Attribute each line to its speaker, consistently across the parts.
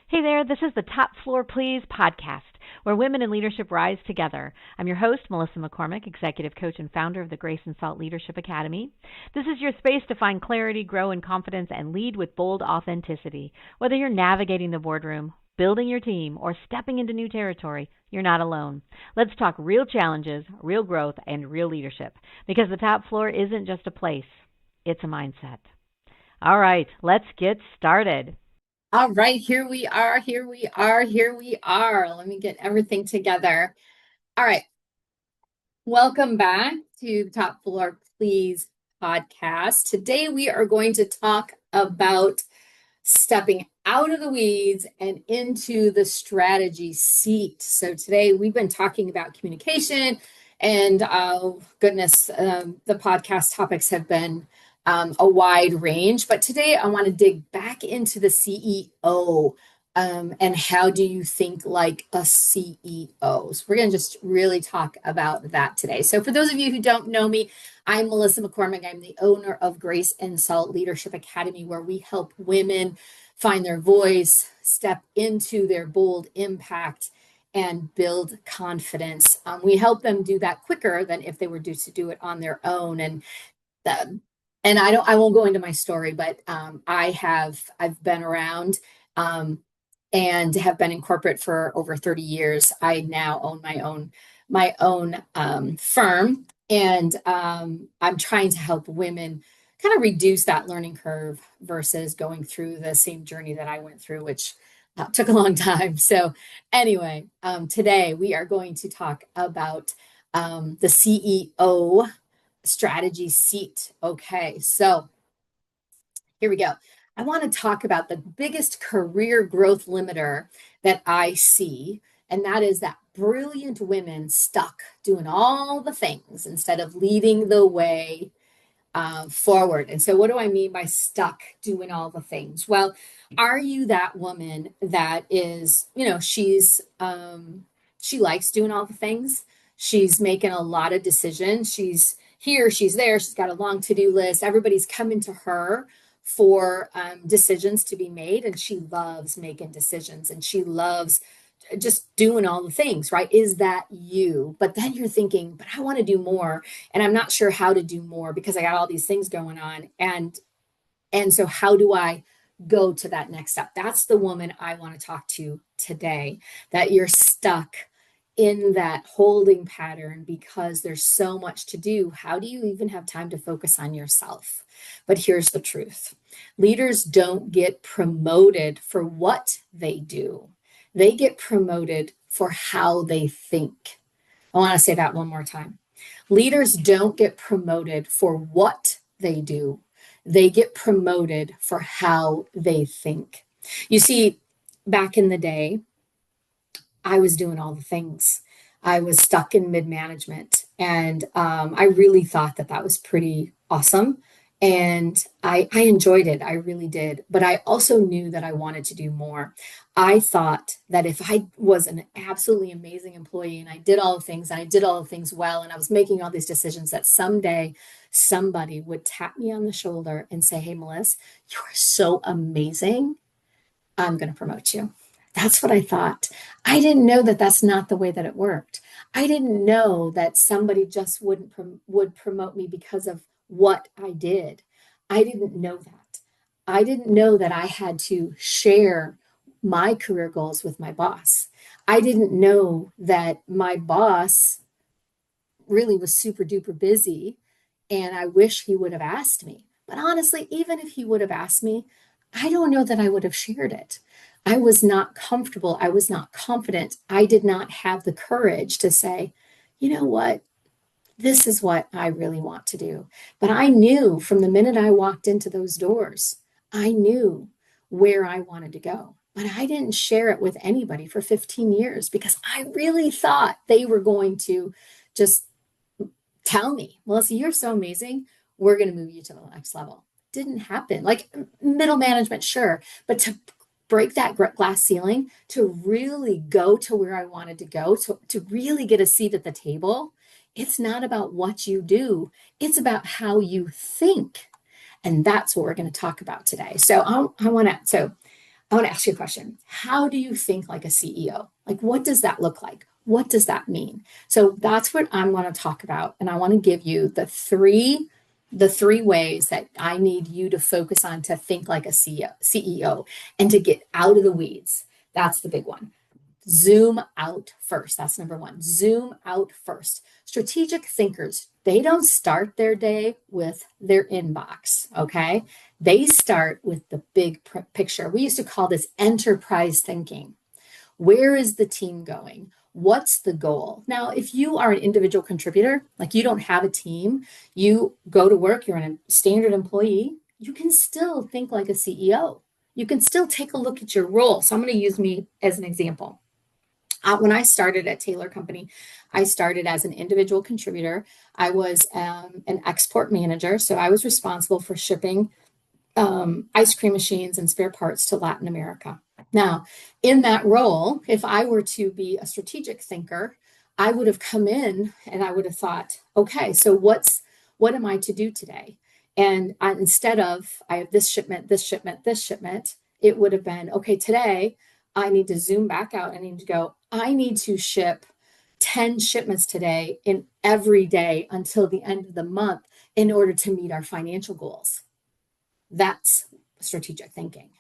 Speaker 1: Hey there, this is the Top Floor Please podcast, where women in leadership rise together. I'm your host, Melissa McCormick, executive coach and founder of the Grace and Salt Leadership Academy. This is your space to find clarity, grow in confidence, and lead with bold authenticity. Whether you're navigating the boardroom, building your team, or stepping into new territory, you're not alone. Let's talk real challenges, real growth, and real leadership, because the top floor isn't just a place, it's a mindset. All right, let's get started.
Speaker 2: All right, here we are, here we are, here we are. Let me get everything together. All right, welcome back to the Top Floor Please podcast. Today we are going to talk about stepping out of the weeds and into the strategy seat. So today we've been talking about communication and goodness, the podcast topics have been a wide range, but today I want to dig back into the CEO and how do you think like a CEO? So we're going to just really talk about that today. So for those of you who don't know me, I'm Melissa McCormick. I'm the owner of Grace and Salt Leadership Academy, where we help women find their voice, step into their bold impact, and build confidence. We help them do that quicker than if they were due to do it on their own. And I won't go into my story, but I've been around and have been in corporate for over 30 years. I now own my own firm, and I'm trying to help women kind of reduce that learning curve versus going through the same journey that I went through, which took a long time. So anyway, today we are going to talk about the CEO strategy seat. Okay, so here we go. I want to talk about the biggest career growth limiter that I see, and that is that brilliant women stuck doing all the things instead of leading the way forward. And so, what do I mean by stuck doing all the things? Well, are you that woman that is, she likes doing all the things? She's making a lot of decisions. She's here, she's there, she's got a long to-do list. Everybody's coming to her for decisions to be made, and she loves making decisions, and she loves just doing all the things, right? Is that you? But then you're thinking, but I want to do more, and I'm not sure how to do more because I got all these things going on. And so how do I go to that next step? That's the woman I want to talk to today, that you're stuck in that holding pattern because there's so much to do. How do you even have time to focus on yourself? But here's the truth. Leaders don't get promoted for what they do. They get promoted for how they think. I want to say that one more time. Leaders don't get promoted for what they do. They get promoted for how they think. You see, back in the day, I was doing all the things. I was stuck in mid-management, and I really thought that was pretty awesome. And I enjoyed it. I really did. But I also knew that I wanted to do more. I thought that if I was an absolutely amazing employee and I did all the things and I did all the things well and I was making all these decisions, that someday somebody would tap me on the shoulder and say, "Hey, Melissa, you are so amazing. I'm going to promote you." That's what I thought. I didn't know that that's not the way that it worked. I didn't know that somebody just would promote me because of what I did. I didn't know that. I didn't know that I had to share my career goals with my boss. I didn't know that my boss really was super duper busy, and I wish he would have asked me. But honestly, even if he would have asked me, I don't know that I would have shared it. I was not comfortable. I was not confident. I did not have the courage to say, you know what? This is what I really want to do. But I knew from the minute I walked into those doors, I knew where I wanted to go. But I didn't share it with anybody for 15 years because I really thought they were going to just tell me, "Melissa, you're so amazing. We're going to move you to the next level." Didn't happen. Like middle management, sure. But to break that glass ceiling, to really go to where I wanted to go, to really get a seat at the table, it's not about what you do. It's about how you think. And that's what we're going to talk about today. So I want to ask you a question. How do you think like a CEO? Like, what does that look like? What does that mean? So that's what I want to talk about. And I want to give you the three ways that I need you to focus on to think like a CEO and to get out of the weeds. That's the big one. Zoom out first. That's number one. Zoom out first. Strategic thinkers, they don't start their day with their inbox, okay? They start with the big picture. We used to call this enterprise thinking. Where is the team going? What's the goal? Now, if you are an individual contributor, like you don't have a team, you go to work, you're a standard employee, you can still think like a CEO. You can still take a look at your role. So I'm going to use me as an example. When I started at Taylor Company, I started as an individual contributor. I was an export manager, so I was responsible for shipping ice cream machines and spare parts to Latin America. Now, in that role, if I were to be a strategic thinker, I would have come in and I would have thought, okay, so what am I to do today? And instead of I have this shipment, this shipment, this shipment, it would have been, okay, today I need to zoom back out. I need to go, I need to ship 10 shipments today in every day until the end of the month in order to meet our financial goals. That's strategic thinking.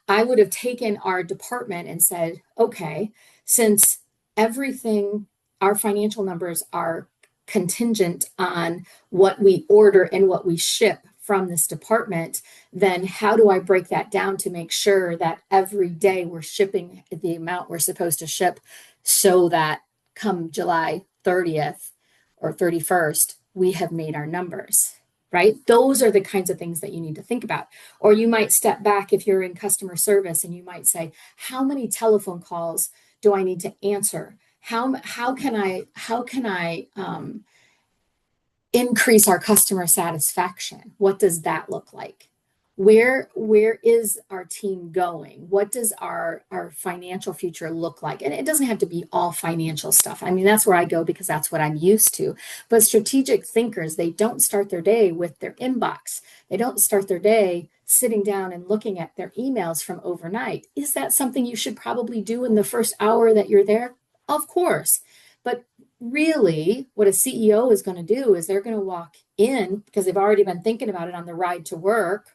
Speaker 2: I would have taken our department and said, okay, since everything, our financial numbers are contingent on what we order and what we ship from this department, then how do I break that down to make sure that every day we're shipping the amount we're supposed to ship so that come July 30th or 31st, we have made our numbers, right? Those are the kinds of things that you need to think about. Or you might step back if you're in customer service and you might say, how many telephone calls do I need to answer? How can I increase our customer satisfaction? What does that look like? Where is our team going? What does our financial future look like? And it doesn't have to be all financial stuff. I mean, that's where I go because that's what I'm used to. But strategic thinkers, they don't start their day with their inbox. They don't start their day sitting down and looking at their emails from overnight. Is that something you should probably do in the first hour that you're there? Of course. But really, what a CEO is going to do is they're going to walk in because they've already been thinking about it on the ride to work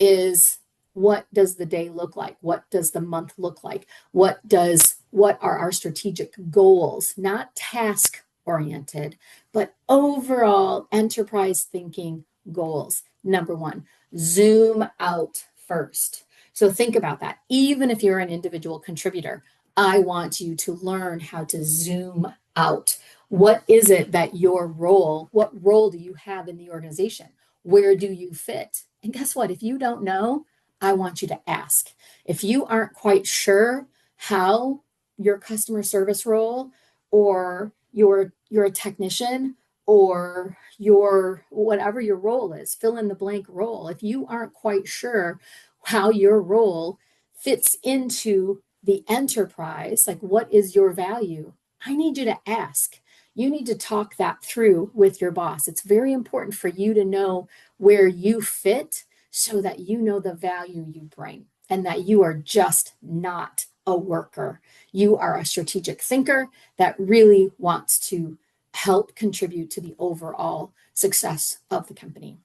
Speaker 2: is what does the day look like? What does the month look like? What are our strategic goals? Not task oriented, but overall enterprise thinking goals. Number one, zoom out first. So think about that. Even if you're an individual contributor, I want you to learn how to zoom out. What is it that what role do you have in the organization? Where do you fit? And guess what? If you don't know, I want you to ask. If you aren't quite sure how your customer service role or you're a technician or your whatever your role is, fill in the blank role. If you aren't quite sure how your role fits into the enterprise, like what is your value? I need you to ask. You need to talk that through with your boss. It's very important for you to know where you fit so that you know the value you bring and that you are just not a worker. You are a strategic thinker that really wants to help contribute to the overall success of the company.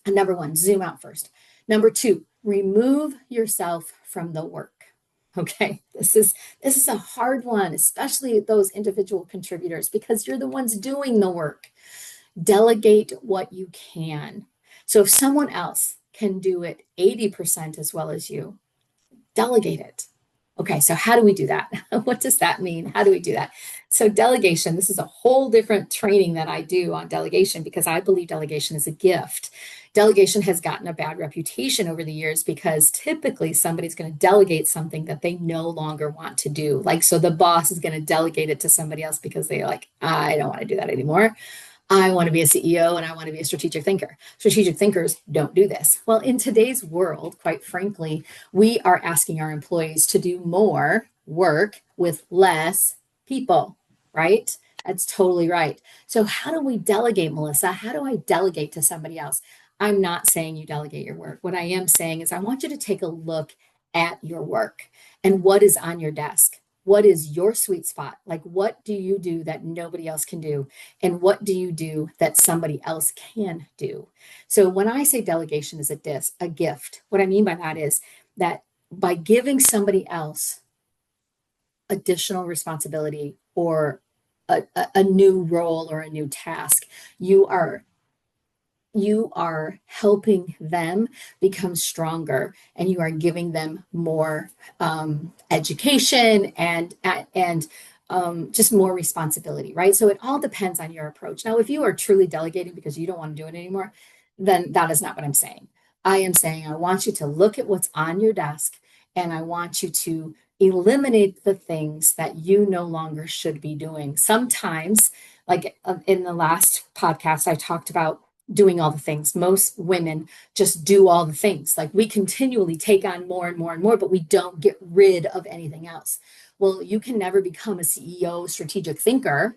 Speaker 2: And number one, zoom out first. Number two, remove yourself from the work. Okay, this is a hard one, especially those individual contributors, because you're the ones doing the work. Delegate what you can. So if someone else can do it 80% as well as you, delegate it. Okay, so how do we do that? What does that mean? How do we do that? So delegation, this is a whole different training that I do on delegation because I believe delegation is a gift. Delegation has gotten a bad reputation over the years because typically somebody's going to delegate something that they no longer want to do. Like, so the boss is going to delegate it to somebody else because they're like, I don't want to do that anymore. I want to be a CEO and I want to be a strategic thinker. Strategic thinkers don't do this. Well, in today's world, quite frankly, we are asking our employees to do more work with less people, right? That's totally right. So how do we delegate, Melissa? How do I delegate to somebody else? I'm not saying you delegate your work. What I am saying is I want you to take a look at your work? And what is on your desk? What is your sweet spot? Like, what do you do that nobody else can do? And what do you do that somebody else can do? So when I say delegation is a gift, what I mean by that is that by giving somebody else additional responsibility or a new role or a new task, you are helping them become stronger, and you are giving them more education and just more responsibility, right? So it all depends on your approach. Now, if you are truly delegating because you don't want to do it anymore, then that is not what I'm saying. I am saying I want you to look at what's on your desk, and I want you to eliminate the things that you no longer should be doing. Sometimes, like in the last podcast, I talked about doing all the things. Most women just do all the things. Like, we continually take on more and more and more, but we don't get rid of anything else. Well, you can never become a CEO, strategic thinker,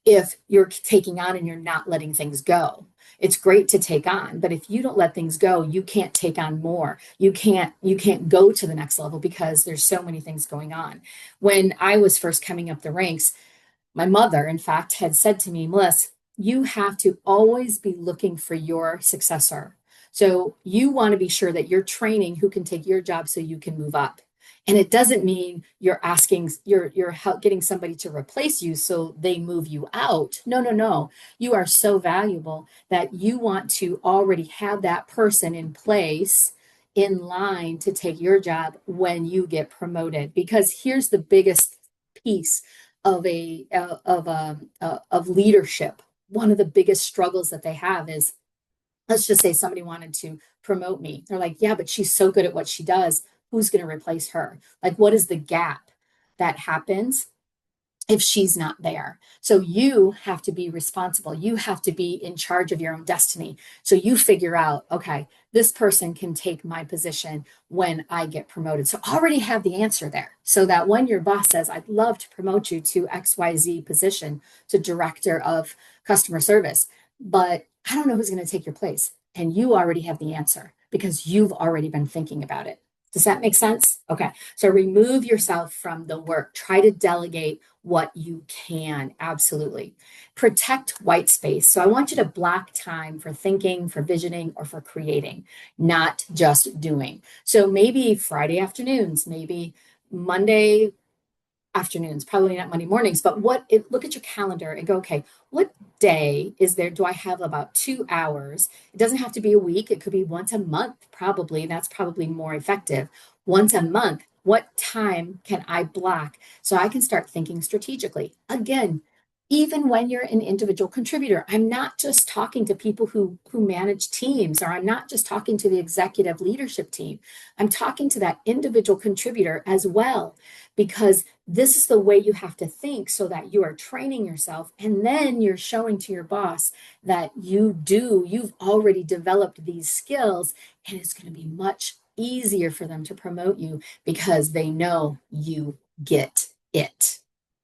Speaker 2: if you're taking on and you're not letting things go. It's great to take on, but if you don't let things go, you can't take on more. You can't go to the next level because there's so many things going on. When I was first coming up the ranks, my mother, in fact, had said to me, Melissa, you have to always be looking for your successor. So you want to be sure that you're training who can take your job so you can move up. And it doesn't mean you're getting somebody to replace you so they move you out. No, no, no. You are so valuable that you want to already have that person in place, in line to take your job when you get promoted. Because here's the biggest piece of leadership. One of the biggest struggles that they have is, let's just say somebody wanted to promote me. They're like, yeah, but she's so good at what she does. Who's going to replace her? Like, what is the gap that happens if she's not there? So you have to be responsible. You have to be in charge of your own destiny. So you figure out, okay, this person can take my position when I get promoted. So already have the answer there, so that when your boss says, I'd love to promote you to XYZ position, to director of customer service, but I don't know who's going to take your place. And you already have the answer because you've already been thinking about it. Does that make sense? Okay. So remove yourself from the work. Try to delegate what you can. Absolutely. Protect white space. So I want you to block time for thinking, for visioning, or for creating, not just doing. So maybe Friday afternoons, maybe Monday afternoons, probably not Monday mornings, but look at your calendar and go, okay, what day is there? Do I have about 2 hours? It doesn't have to be a week. It could be once a month, probably. That's probably more effective. Once a month, what time can I block so I can start thinking strategically? Again, even when you're an individual contributor, I'm not just talking to people who manage teams, or I'm not just talking to the executive leadership team. I'm talking to that individual contributor as well, because this is the way you have to think, so that you are training yourself, and then you're showing to your boss that you've already developed these skills, and it's going to be much easier for them to promote you because they know you get it.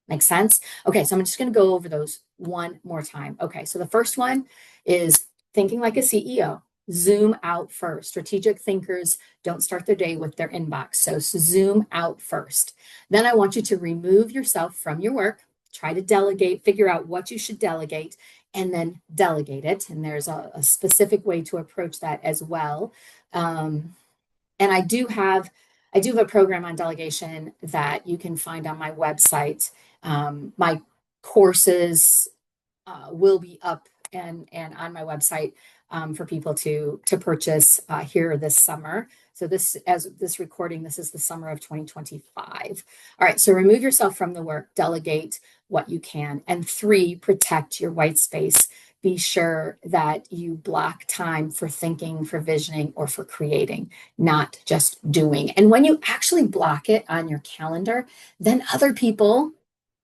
Speaker 2: Make sense? Okay, so I'm just going to go over those one more time. Okay, so the first one is thinking like a CEO. Zoom out first. Strategic thinkers don't start their day with their inbox. So zoom out first. Then I want you to remove yourself from your work. Try to delegate, figure out what you should delegate, and then delegate it. And there's a specific way to approach that as well. And I do have a program on delegation that you can find on my website. My courses will be up and on my website for people to purchase here this summer. So as this recording, this is the summer of 2025. All right, so remove yourself from the work, delegate what you can. And 3, protect your white space. Be sure that you block time for thinking, for visioning, or for creating, not just doing. And when you actually block it on your calendar, then other people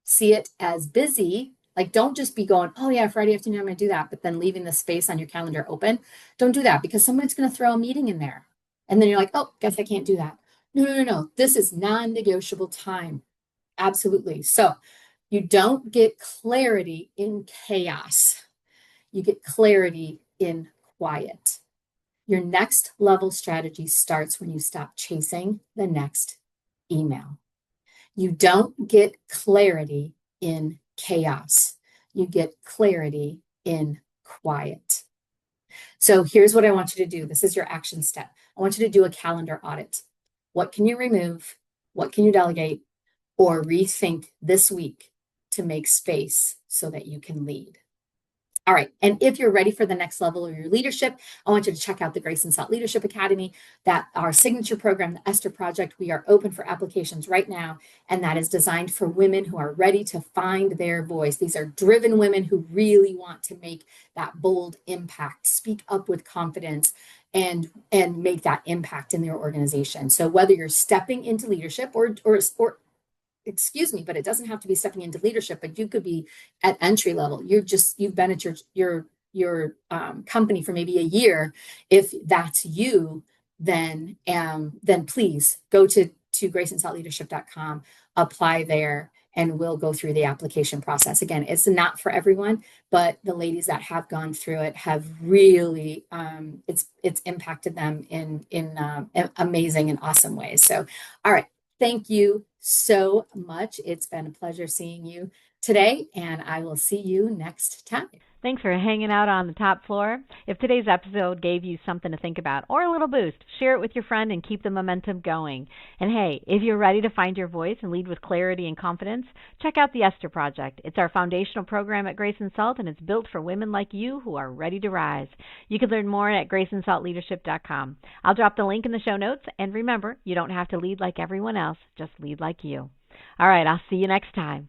Speaker 2: see it as busy. Like, don't just be going, oh yeah, Friday afternoon, I'm going to do that, but then leaving the space on your calendar open. Don't do that, because somebody's going to throw a meeting in there. And then you're like, oh, guess I can't do that. No, no, no, no. This is non-negotiable time. Absolutely. So you don't get clarity in chaos. You get clarity in quiet. Your next level strategy starts when you stop chasing the next email. You don't get clarity in chaos. You get clarity in quiet. So here's what I want you to do. This is your action step. I want you to do a calendar audit. What can you remove? What can you delegate or rethink this week to make space so that you can lead? All right. And if you're ready for the next level of your leadership, I want you to check out the Grace and Salt Leadership Academy, that our signature program, the Esther Project. We are open for applications right now. And that is designed for women who are ready to find their voice. These are driven women who really want to make that bold impact, speak up with confidence, and make that impact in their organization. So whether you're stepping into leadership or excuse me, but it doesn't have to be stepping into leadership, but you could be at entry level. You've been at your company for maybe a year. If that's you, then please go to graceandsaltleadership.com, apply there, and we'll go through the application process. Again, it's not for everyone, but the ladies that have gone through it have really it's impacted them in amazing and awesome ways. So, all right. Thank you so much. It's been a pleasure seeing you today, and I will see you next time.
Speaker 1: Thanks for hanging out on the top floor. If today's episode gave you something to think about or a little boost, share it with your friend and keep the momentum going. And hey, if you're ready to find your voice and lead with clarity and confidence, check out the Esther Project. It's our foundational program at Grace and Salt, and it's built for women like you who are ready to rise. You can learn more at graceandsaltleadership.com. I'll drop the link in the show notes, and remember, you don't have to lead like everyone else, just lead like you. All right, I'll see you next time.